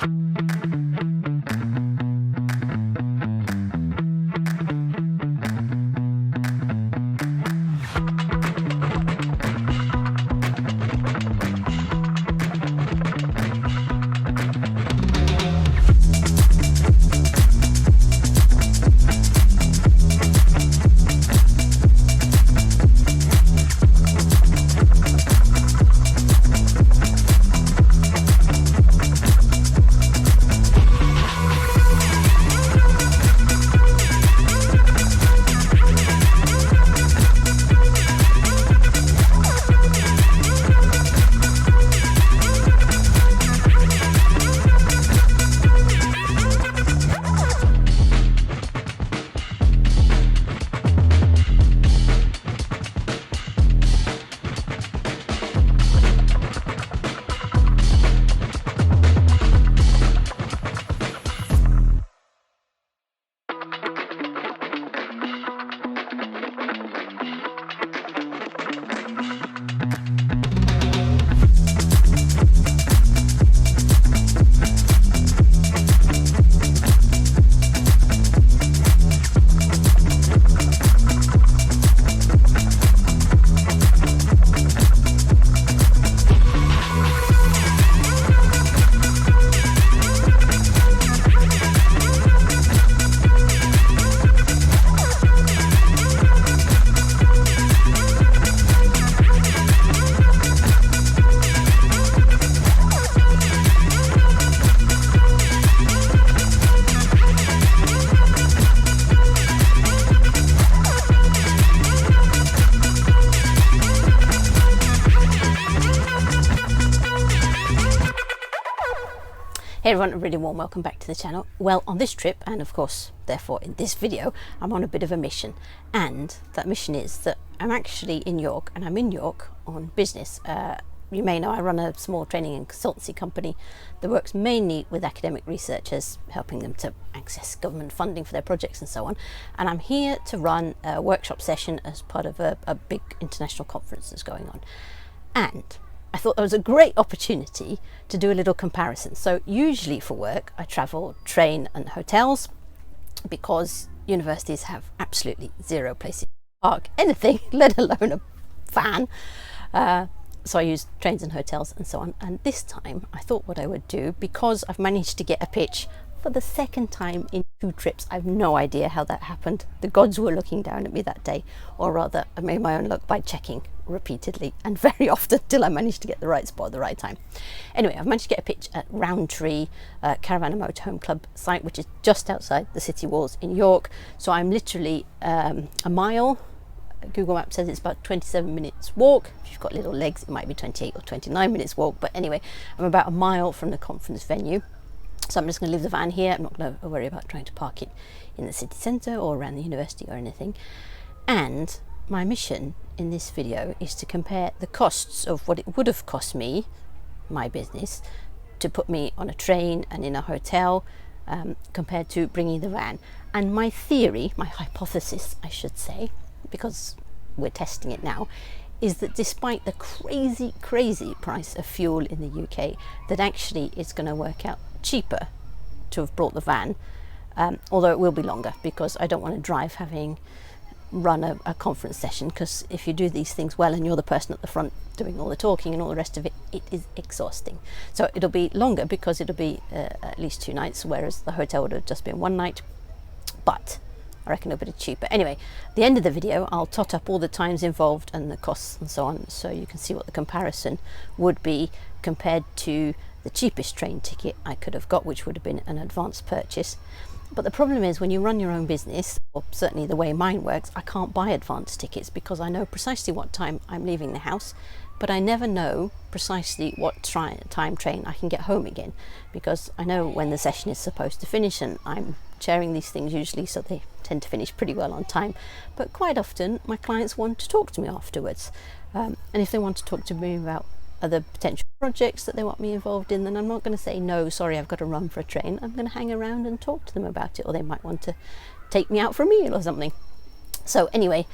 Hey everyone, a really warm welcome back to the channel. Well, on this trip, and of course therefore in this video, I'm on a bit of a mission, and that mission is that I'm actually in York, and I'm in York on business. You may know I run a small training and consultancy company that works mainly with academic researchers, helping them to access government funding for their projects and so on. And I'm here to run a workshop session as part of a big international conference that's going on. And I thought there was a great opportunity to do a little comparison. So usually for work, I travel train and hotels because universities have absolutely zero places to park anything, let alone a van. So I use trains and hotels and so on. And this time I thought what I would do, because I've managed to get a pitch for the second time in 2 trips. I have no idea how that happened. The gods were looking down at me that day, or rather I made my own luck by checking repeatedly and very often till I managed to get the right spot at the right time. Anyway, I've managed to get a pitch at Roundtree Caravan and Motorhome Club site, which is just outside the city walls in York. So I'm literally a mile. Google Maps says it's about 27 minutes walk. If you've got little legs, it might be 28 or 29 minutes walk, but anyway, I'm about a mile from the conference venue. So I'm just going to leave the van here. I'm not going to worry about trying to park it in the city centre or around the university or anything. And my mission in this video is to compare the costs of what it would have cost me, my business, to put me on a train and in a hotel compared to bringing the van. And my theory, my hypothesis I should say, because we're testing it now, is that despite the crazy price of fuel in the UK, that actually it's going to work out cheaper to have brought the van, although it will be longer because I don't want to drive having run a conference session, because if you do these things well and you're the person at the front doing all the talking and all the rest of it, it is exhausting. So it'll be longer because it'll be at least 2 nights, whereas the hotel would have just been 1 night, but I reckon it'll be cheaper. Anyway, at the end of the video I'll tot up all the times involved and the costs and so on, so you can see what the comparison would be compared to the cheapest train ticket I could have got, which would have been an advance purchase. But the problem is, when you run your own business, or certainly the way mine works, I can't buy advance tickets because I know precisely what time I'm leaving the house, but I never know precisely what time train I can get home again, because I know when the session is supposed to finish, and I'm chairing these things usually, so they tend to finish pretty well on time. But quite often my clients want to talk to me afterwards, and if they want to talk to me about other potential projects that they want me involved in, then I'm not going to say no, sorry, I've got to run for a train. I'm going to hang around and talk to them about it, or they might want to take me out for a meal or something. So anyway,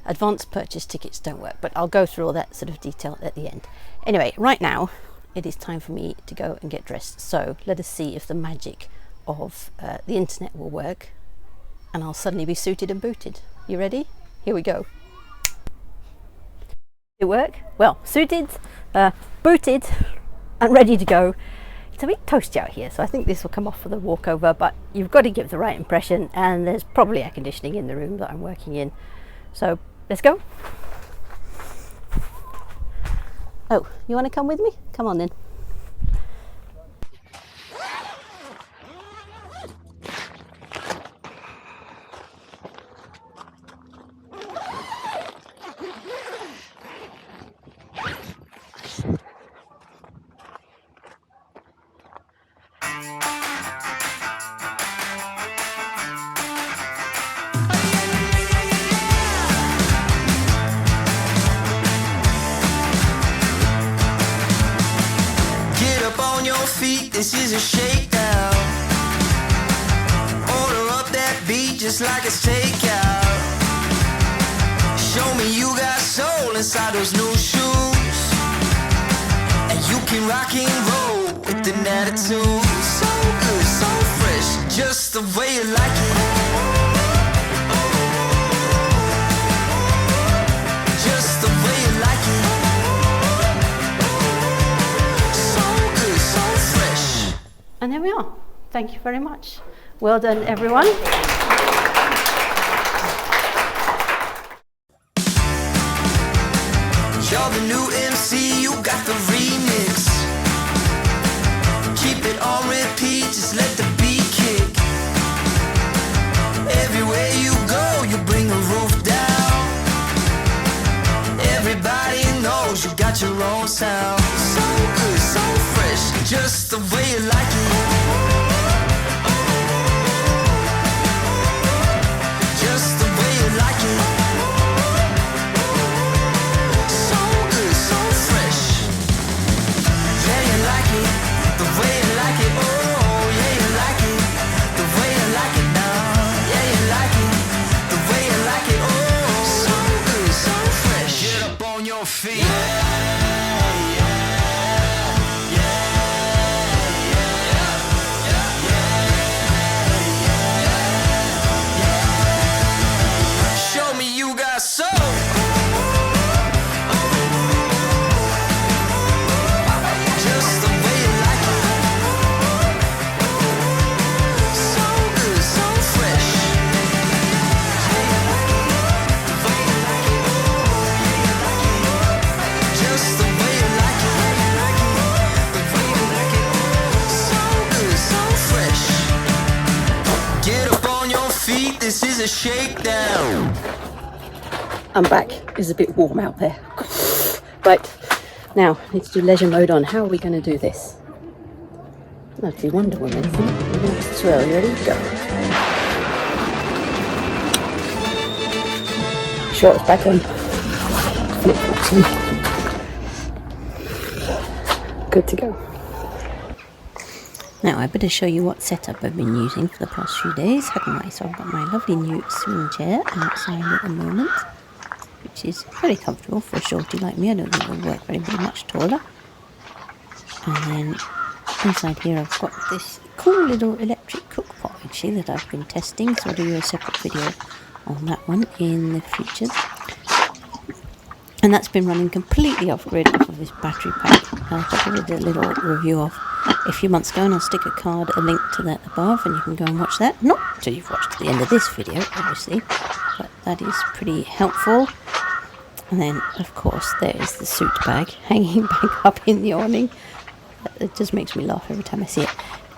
advance purchase tickets don't work, but I'll go through all that sort of detail at the end. Anyway, right now it is time for me to go and get dressed. So let us see if the magic of the internet will work, and I'll suddenly be suited and booted. You ready? Here we go. It work? Well, suited, booted, and ready to go. It's a bit toasty out here, so I think this will come off for the walkover, but you've got to give the right impression, and there's probably air conditioning in the room that I'm working in. So let's go. Oh, you want to come with me? Come on then. This is a shakedown. Order up that beat just like it's takeout. Show me you got soul inside those new shoes, and you can rock and roll with an attitude. So good, so fresh, just the way you like it. Just the way you like it. And there we are. Thank you very much. Well done, everyone. You're the new MC, you got the remix. Keep it on repeat, just let the beat kick. Everywhere you go, you bring the roof down. Everybody knows you got your own sound. So good, so fresh, just the way you like it. Just the way you like it. So good, so fresh. Yeah, you like it, the way you like it. Oh, yeah, you like it, the way you like it now. Yeah, you like it, the way you like it. Oh, so good, so fresh. Get up on your feet. This is a shakedown. I'm back. It's a bit warm out there. Right, now let's do leisure mode on. How are we going to do this? That'd be Wonder Woman, isn't it? We're going to swirl. You ready? Go. Shorts back on. Flip-flops on. Good to go. Now I better show you what setup I've been using for the past few days, hadn't I? So I've got my lovely new swing chair outside at the moment, which is very comfortable for a shorty like me. I don't think it'll work very much taller. And then inside here I've got this cool little electric cook pot actually that I've been testing, so I'll do a separate video on that one in the future. And that's been running completely off grid off of this battery pack. I did a little review of a few months ago, and I'll stick a link to that above, and you can go and watch that. Not until you've watched to the end of this video, obviously, but that is pretty helpful. And then, of course, there is the suit bag hanging back up in the awning. It just makes me laugh every time I see it.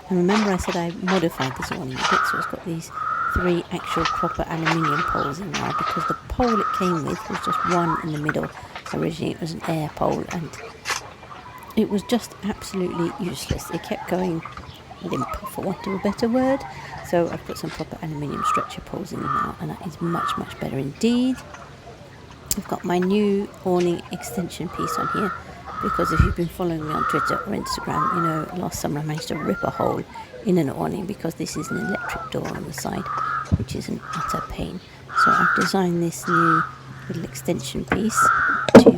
And remember I said I modified this awning a bit, so it's got these 3 actual proper aluminium poles in there, because the pole it came with was just one in the middle. Originally it was an air pole, and it was just absolutely useless. It kept going limp, for want of a better word. So I've put some proper aluminium stretcher poles in now, and that is much better indeed. I've got my new awning extension piece on here, because if you've been following me on Twitter or Instagram, you know last summer I managed to rip a hole in an awning because this is an electric door on the side, which is an utter pain. So I've designed this new little extension piece to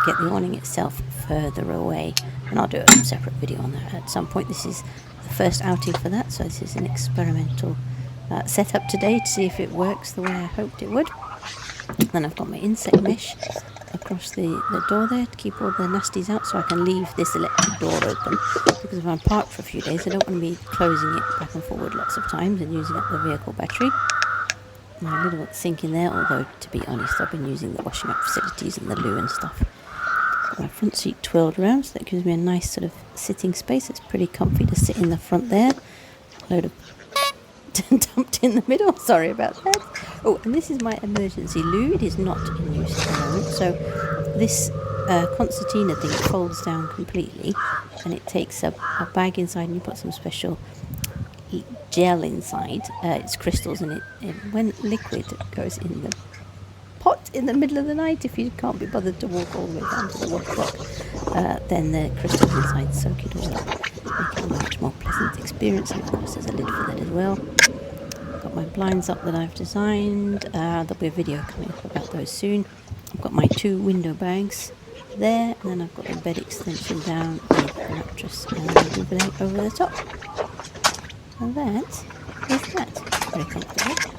get the awning itself further away, and I'll do a separate video on that at some point. This is the first outing for that, so this is an experimental setup today to see if it works the way I hoped it would. Then I've got my insect mesh across the door there to keep all the nasties out, so I can leave this electric door open, because if I'm parked for a few days I don't want to be closing it back and forward lots of times and using up the vehicle battery. My little sink in there, although to be honest I've been using the washing up facilities and the loo and stuff. Got my front seat twirled around, so that gives me a nice sort of sitting space. It's pretty comfy to sit in the front there. A load of dumped in the middle, sorry about that. Oh, and this is my emergency loo. It is not in use at the moment, so this concertina thing folds down completely, and it takes a bag inside, and you put some special gel inside. It's crystals, and it when liquid goes in the pot in the middle of the night, if you can't be bothered to walk all the way down to the wash block, then the crystals inside soak it all up, make it a much more pleasant experience. And of course there's a lid for that as well. Got my blinds up that I've designed. There'll be a video coming up about those soon. I've got my 2 window bags there, and then I've got the bed extension down with the mattress and the duvet over the top. And that is that. Very comfortable.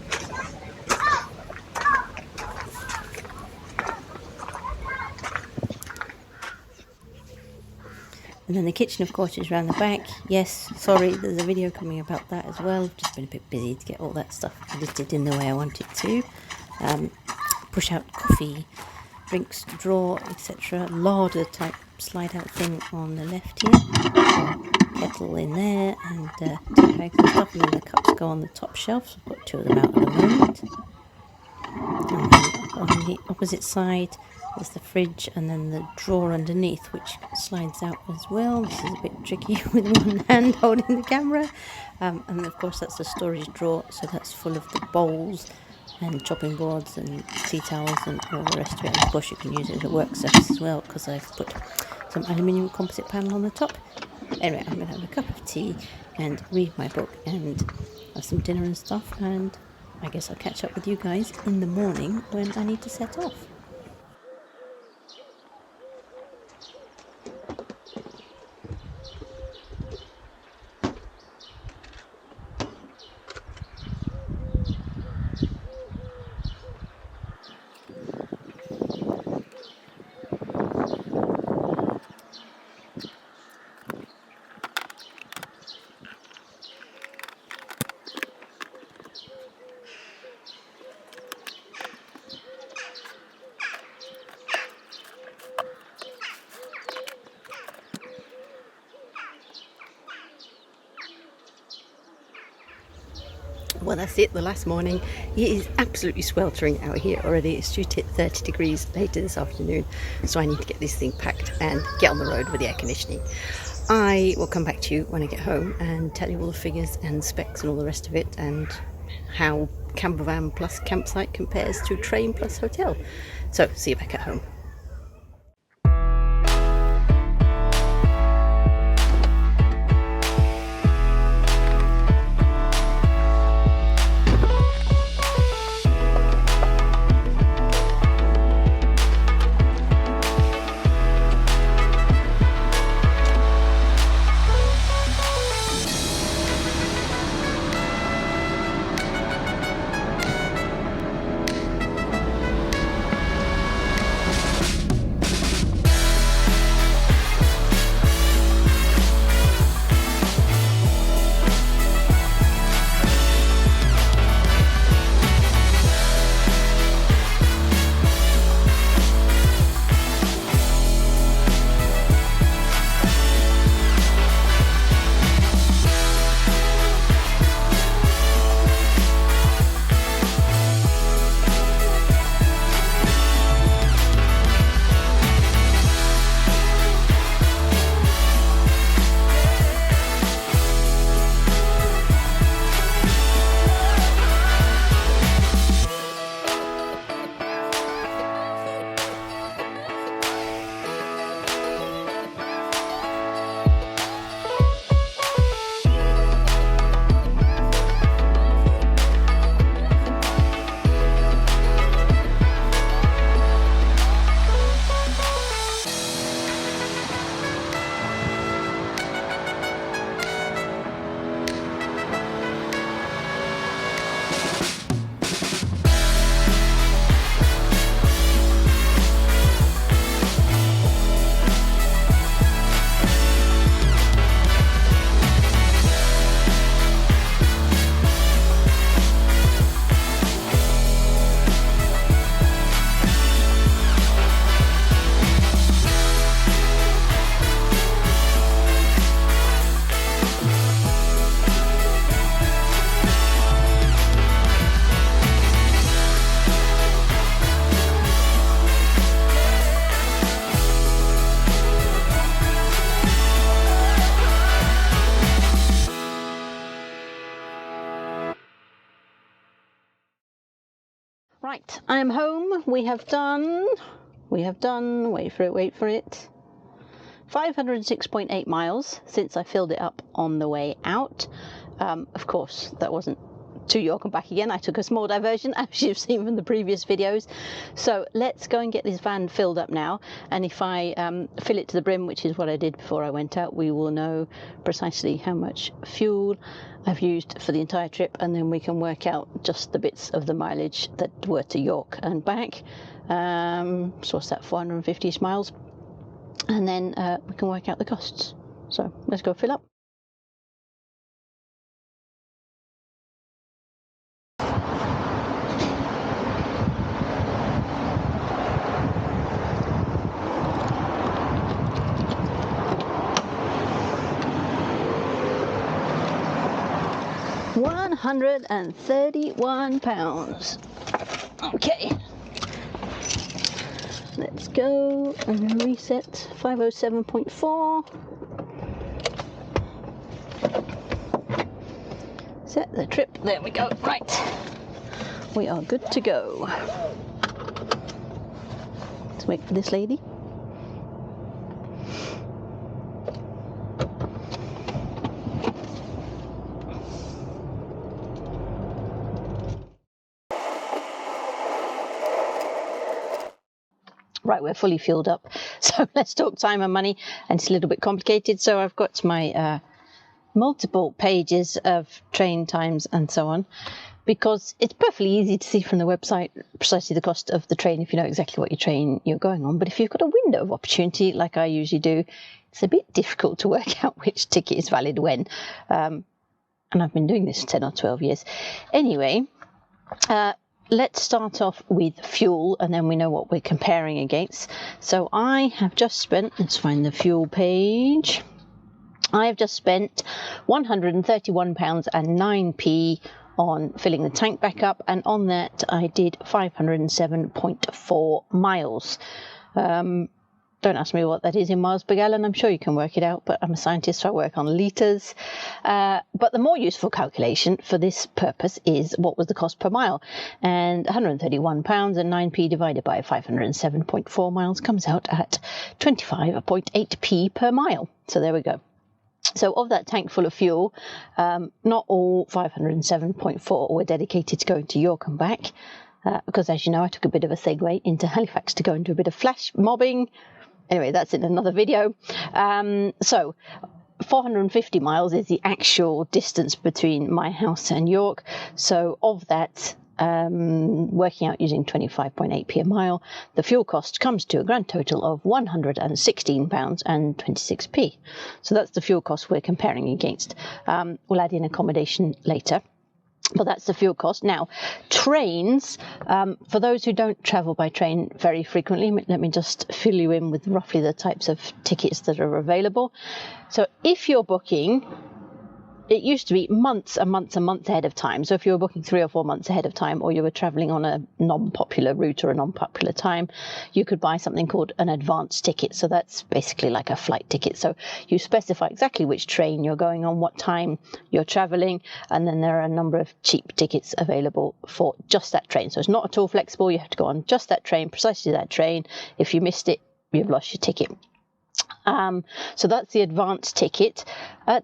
And then the kitchen, of course, is round the back. Yes, sorry, there's a video coming about that as well. I've just been a bit busy to get all that stuff edited in the way I want it to. Push out coffee, drinks drawer, etc. Larder type slide out thing on the left here. Kettle in there, and tea bags and stuff. And then the cups go on the top shelf. So I've got 2 of them out at the moment. And then on the opposite side, there's the fridge, and then the drawer underneath, which slides out as well. This is a bit tricky with one hand holding the camera. And of course that's the storage drawer, so that's full of the bowls and chopping boards and tea towels and all the rest of it. And of course you can use it as a work surface as well, because I've put some aluminium composite panel on the top. Anyway, I'm going to have a cup of tea and read my book and have some dinner and stuff, and I guess I'll catch up with you guys in the morning when I need to set off. Well, that's it, the last morning. It is absolutely sweltering out here already. It's due to hit 30 degrees later this afternoon, so I need to get this thing packed and get on the road with the air conditioning. I will come back to you when I get home and tell you all the figures and specs and all the rest of it, and how Campervan plus campsite compares to Train+hotel. So, see you back at home. Right, I'm home. We have done, wait for it, 506.8 miles since I filled it up on the way out. Of course, that wasn't to York and back again. I took a small diversion, as you've seen from the previous videos. So let's go and get this van filled up now, and if I fill it to the brim, which is what I did before I went out, we will know precisely how much fuel I've used for the entire trip, and then we can work out just the bits of the mileage that were to York and back. So what's that, 450-ish miles, and then we can work out the costs. So let's go fill up. £131. Okay, let's go and reset. 507.4. Set the trip. There we go. Right, we are good to go. Let's wait for this lady. Right, we're fully fueled up, so let's talk time and money, and it's a little bit complicated. So I've got my multiple pages of train times and so on, because it's perfectly easy to see from the website precisely the cost of the train if you know exactly what your train you're going on. But if you've got a window of opportunity like I usually do, it's a bit difficult to work out which ticket is valid when. And I've been doing this for 10 or 12 years. Anyway, let's start off with fuel, and then we know what we're comparing against. So I have just spent, let's find the fuel page. I have just spent £131.09 on filling the tank back up, and on that I did 507.4 miles. Don't ask me what that is in miles per gallon. I'm sure you can work it out, but I'm a scientist, so I work on litres. But the more useful calculation for this purpose is what was the cost per mile. And £131.09 divided by 507.4 miles comes out at 25.8p per mile. So there we go. So of that tank full of fuel, not all 507.4 were dedicated to going to York and back. Because, as you know, I took a bit of a segue into Halifax to go and do a bit of flash mobbing. Anyway, that's in another video. So 450 miles is the actual distance between my house and York. So of that, working out using 25.8p a mile, the fuel cost comes to a grand total of £116.26. So that's the fuel cost we're comparing against. We'll add in accommodation later. But that's the fuel cost. Now, trains, for those who don't travel by train very frequently, let me just fill you in with roughly the types of tickets that are available. So if you're booking, it used to be months and months and months ahead of time. So if you were booking 3 or 4 months ahead of time, or you were travelling on a non-popular route or a non-popular time, you could buy something called an advance ticket. So that's basically like a flight ticket. So you specify exactly which train you're going on, what time you're travelling, and then there are a number of cheap tickets available for just that train. So it's not at all flexible. You have to go on just that train, precisely that train. If you missed it, you've lost your ticket. So that's the advance ticket.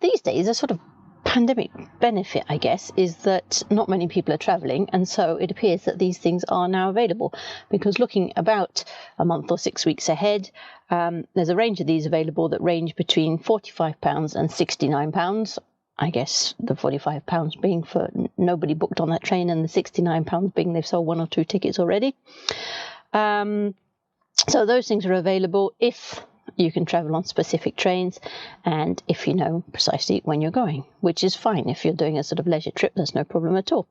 These days, a sort of pandemic benefit, I guess, is that not many people are travelling, and so it appears that these things are now available, because looking about a month or 6 weeks ahead, there's a range of these available that range between £45 and £69. I guess the £45 being for nobody booked on that train, and the £69 being they've sold 1 or 2 tickets already. So those things are available if you can travel on specific trains, and if you know precisely when you're going, which is fine. If you're doing a sort of leisure trip, there's no problem at all.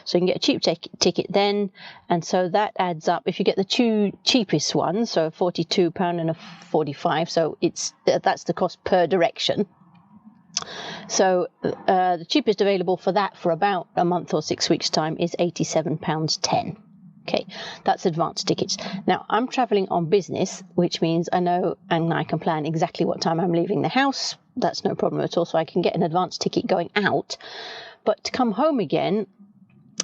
So you can get a cheap ticket then, and so that adds up. If you get the 2 cheapest ones, so a £42 and a £45, so that's the cost per direction. So the cheapest available for that for about a month or 6 weeks' time is £87.10. Okay, that's advance tickets. Now, I'm travelling on business, which means I know and I can plan exactly what time I'm leaving the house. That's no problem at all, so I can get an advance ticket going out. But to come home again,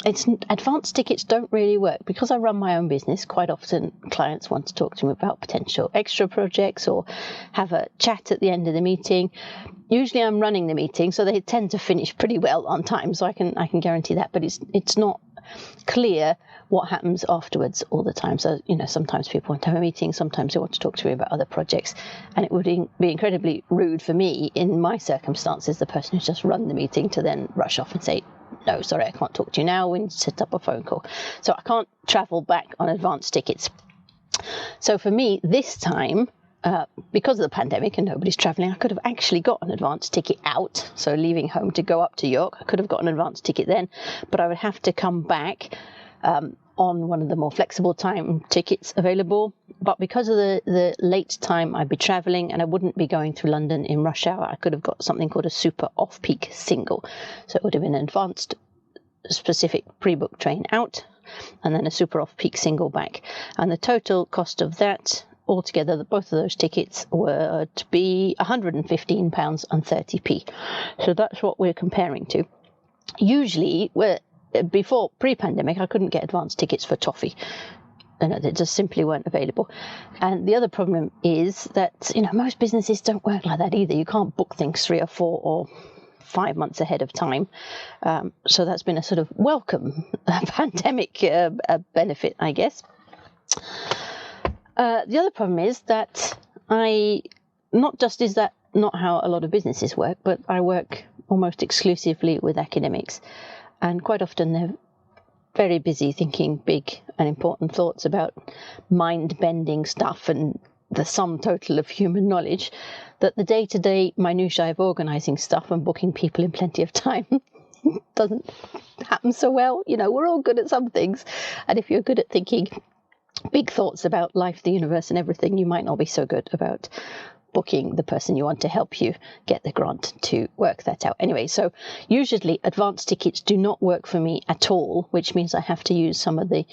advanced tickets don't really work because I run my own business. Quite often clients want to talk to me about potential extra projects or have a chat at the end of the meeting. Usually I'm running the meeting, so they tend to finish pretty well on time, so I can guarantee that, but it's not clear what happens afterwards all the time. So, sometimes people want to have a meeting, sometimes they want to talk to me about other projects, and it would be incredibly rude for me, in my circumstances, the person who's just run the meeting, to then rush off and say, no, sorry, I can't talk to you now, we need to set up a phone call. So I can't travel back on advanced tickets. So for me, this time, because of the pandemic and nobody's travelling, I could have actually got an advance ticket out. So leaving home to go up to York, I could have got an advance ticket then, but I would have to come back on one of the more flexible time tickets available. But because of the late time I'd be travelling and I wouldn't be going through London in rush hour, I could have got something called a super off-peak single. So it would have been an advanced specific pre-booked train out and then a super off-peak single back. And the total cost of that altogether, both of those tickets were to be £115.30. So that's what we're comparing to. Usually, before pre-pandemic, I couldn't get advance tickets for toffee. They just simply weren't available. And the other problem is that most businesses don't work like that either. You can't book things 3 or 4 or 5 months ahead of time. So that's been a sort of welcome pandemic benefit, I guess. The other problem is that is that not how a lot of businesses work, but I work almost exclusively with academics, and quite often they're very busy thinking big and important thoughts about mind-bending stuff and the sum total of human knowledge, that the day-to-day minutiae of organising stuff and booking people in plenty of time doesn't happen so well. We're all good at some things, and if you're good at thinking big thoughts about life, the universe and everything, you might not be so good about booking the person you want to help you get the grant to work that out. Anyway, so usually advance tickets do not work for me at all, which means I have to use some of the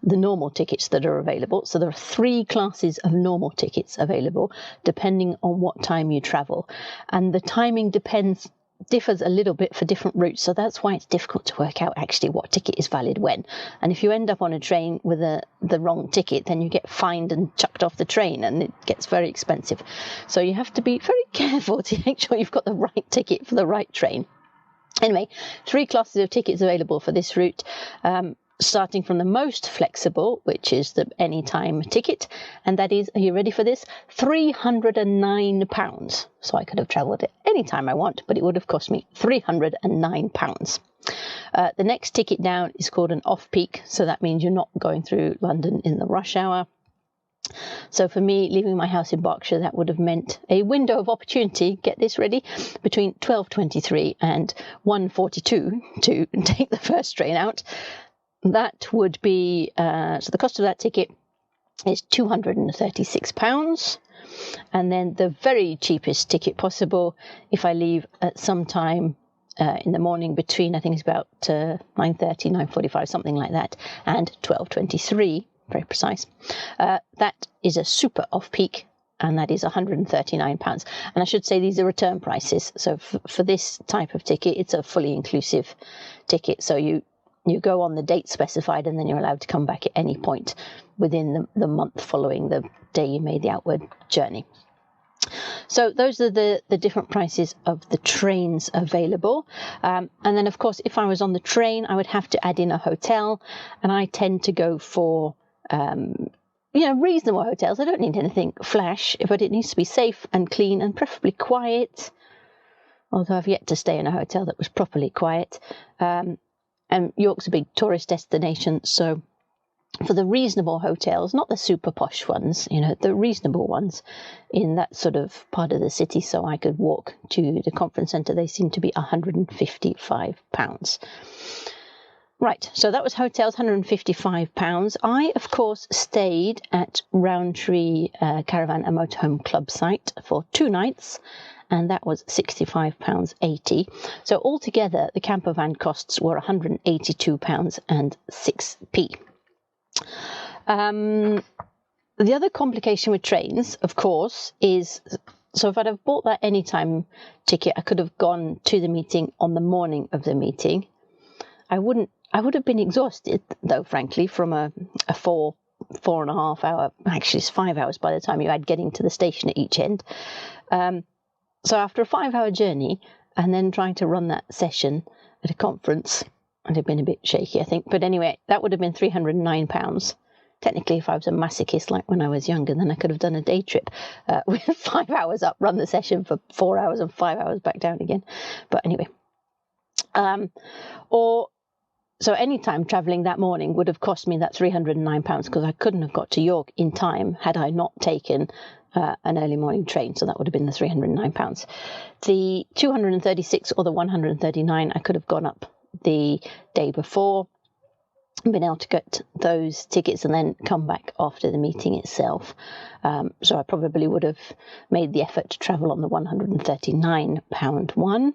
normal tickets that are available. So there are 3 classes of normal tickets available depending on what time you travel, and the timing differs a little bit for different routes, so that's why it's difficult to work out actually what ticket is valid when. And if you end up on a train with the wrong ticket, then you get fined and chucked off the train, and it gets very expensive. So you have to be very careful to make sure you've got the right ticket for the right train. Anyway, 3 classes of tickets available for this route. Starting from the most flexible, which is the anytime ticket, and that is, are you ready for this? £309. So I could have travelled at any time I want, but it would have cost me £309. The next ticket down is called an off-peak, so that means you're not going through London in the rush hour. So for me, leaving my house in Berkshire, that would have meant a window of opportunity, get this ready, between 12:23 and 1:42 to take the first train out. That would be, so the cost of that ticket is £236. And then the very cheapest ticket possible, if I leave at some time in the morning between, I think it's about 9:30, 9:45, something like that, and 12:23, very precise. That is a super off-peak, and that is £139. And I should say these are return prices. So for this type of ticket, it's a fully inclusive ticket. So you go on the date specified, and then you're allowed to come back at any point within the month following the day you made the outward journey. So those are the different prices of the trains available. And then, of course, if I was on the train, I would have to add in a hotel. And I tend to go for, reasonable hotels. I don't need anything flash, but it needs to be safe and clean and preferably quiet. Although I've yet to stay in a hotel that was properly quiet. And York's a big tourist destination, so for the reasonable hotels, not the super posh ones, the reasonable ones in that sort of part of the city, so I could walk to the conference centre, they seem to be £155. Right, so that was hotels, £155. I, of course, stayed at Rowntree Caravan and Motorhome Club site for 2 nights, and that was £65.80. So altogether, the campervan costs were £182.06. The other complication with trains, of course, is, so if I'd have bought that anytime ticket, I could have gone to the meeting on the morning of the meeting. I wouldn't I would have been exhausted, though, frankly, from a 4.5 hour, actually it's 5 hours by the time you add getting to the station at each end. So after a 5-hour journey and then trying to run that session at a conference, I'd have been a bit shaky, I think. But anyway, that would have been £309. Technically, if I was a masochist like when I was younger, then I could have done a day trip with 5 hours up, run the session for 4 hours and 5 hours back down again. But anyway, so any time travelling that morning would have cost me that £309 because I couldn't have got to York in time had I not taken an early morning train. So that would have been the £309. The 236 or the 139, I could have gone up the day before, been able to get those tickets and then come back after the meeting itself. So I probably would have made the effort to travel on the £139 one,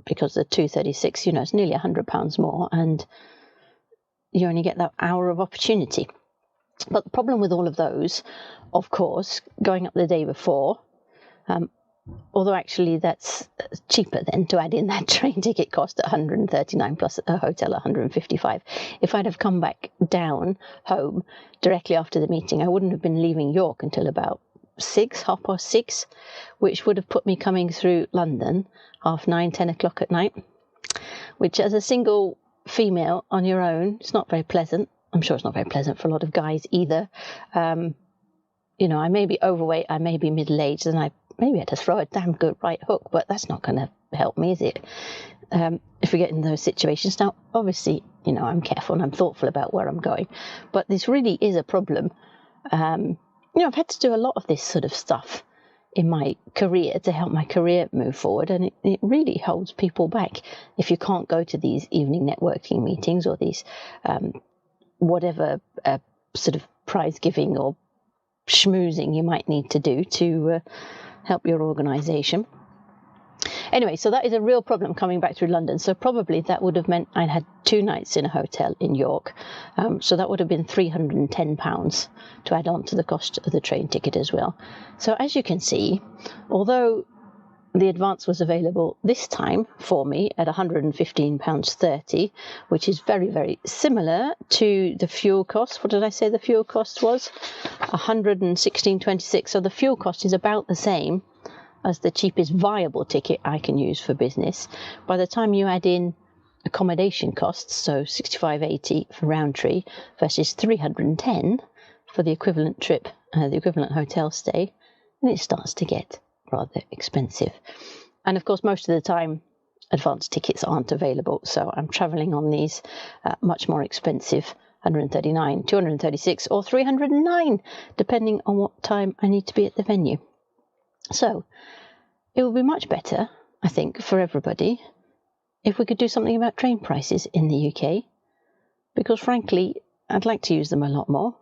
because the 236, you know, it's nearly £100 more, and you only get that hour of opportunity. But the problem with all of those, of course, going up the day before, although actually that's cheaper then to add in that train ticket cost at 139 plus a hotel at 155. If I'd have come back down home directly after the meeting, I wouldn't have been leaving York until about 6:30, which would have put me coming through London 9:30, 10 o'clock at night, which as a single female on your own, it's not very pleasant. I'm sure it's not very pleasant for a lot of guys either. You know, I may be overweight, I may be middle-aged, and I maybe had to throw a damn good right hook, but that's not going to help me, is it? If we get in those situations. Now, obviously, you know, I'm careful and I'm thoughtful about where I'm going, but this really is a problem. You know, I've had to do a lot of this sort of stuff in my career to help my career move forward, and it really holds people back if you can't go to these evening networking meetings or these whatever sort of prize giving or schmoozing you might need to do to help your organisation. Anyway, so that is a real problem coming back through London. So probably that would have meant I'd had 2 nights in a hotel in York. So that would have been £310 to add on to the cost of the train ticket as well. So as you can see, although the advance was available this time for me at £115.30, which is very, very similar to the fuel cost. What did I say the fuel cost was? £116.26. So the fuel cost is about the same as the cheapest viable ticket I can use for business. By the time you add in accommodation costs, so £65.80 for Roundtree versus £310 for the equivalent trip, the equivalent hotel stay, then it starts to get rather expensive. And of course, most of the time, advanced tickets aren't available, so I'm travelling on these much more expensive 139, 236 or 309, depending on what time I need to be at the venue. So it would be much better, I think, for everybody if we could do something about train prices in the UK, because frankly, I'd like to use them a lot more.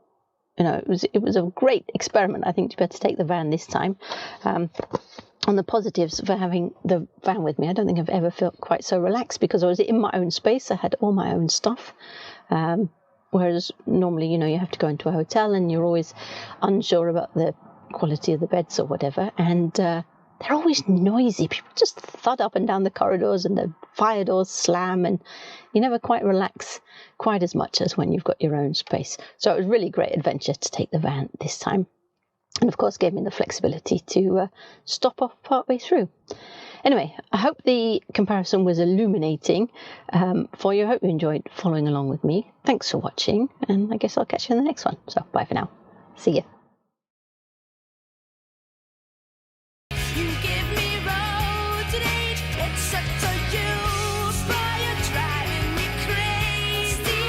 You know, it was a great experiment, I think, to be able to take the van this time. On the positives for having the van with me, I don't think I've ever felt quite so relaxed because I was in my own space. I had all my own stuff. Whereas normally, you know, you have to go into a hotel and you're always unsure about the quality of the beds or whatever. And they're always noisy. People just thud up and down the corridors and the fire doors slam, and you never quite relax quite as much as when you've got your own space. So it was really great adventure to take the van this time. And of course gave me the flexibility to stop off partway through. Anyway, I hope the comparison was illuminating for you. I hope you enjoyed following along with me. Thanks for watching, and I guess I'll catch you in the next one. So bye for now. See ya. You give me roads and age, it's such a use, but you're driving me crazy.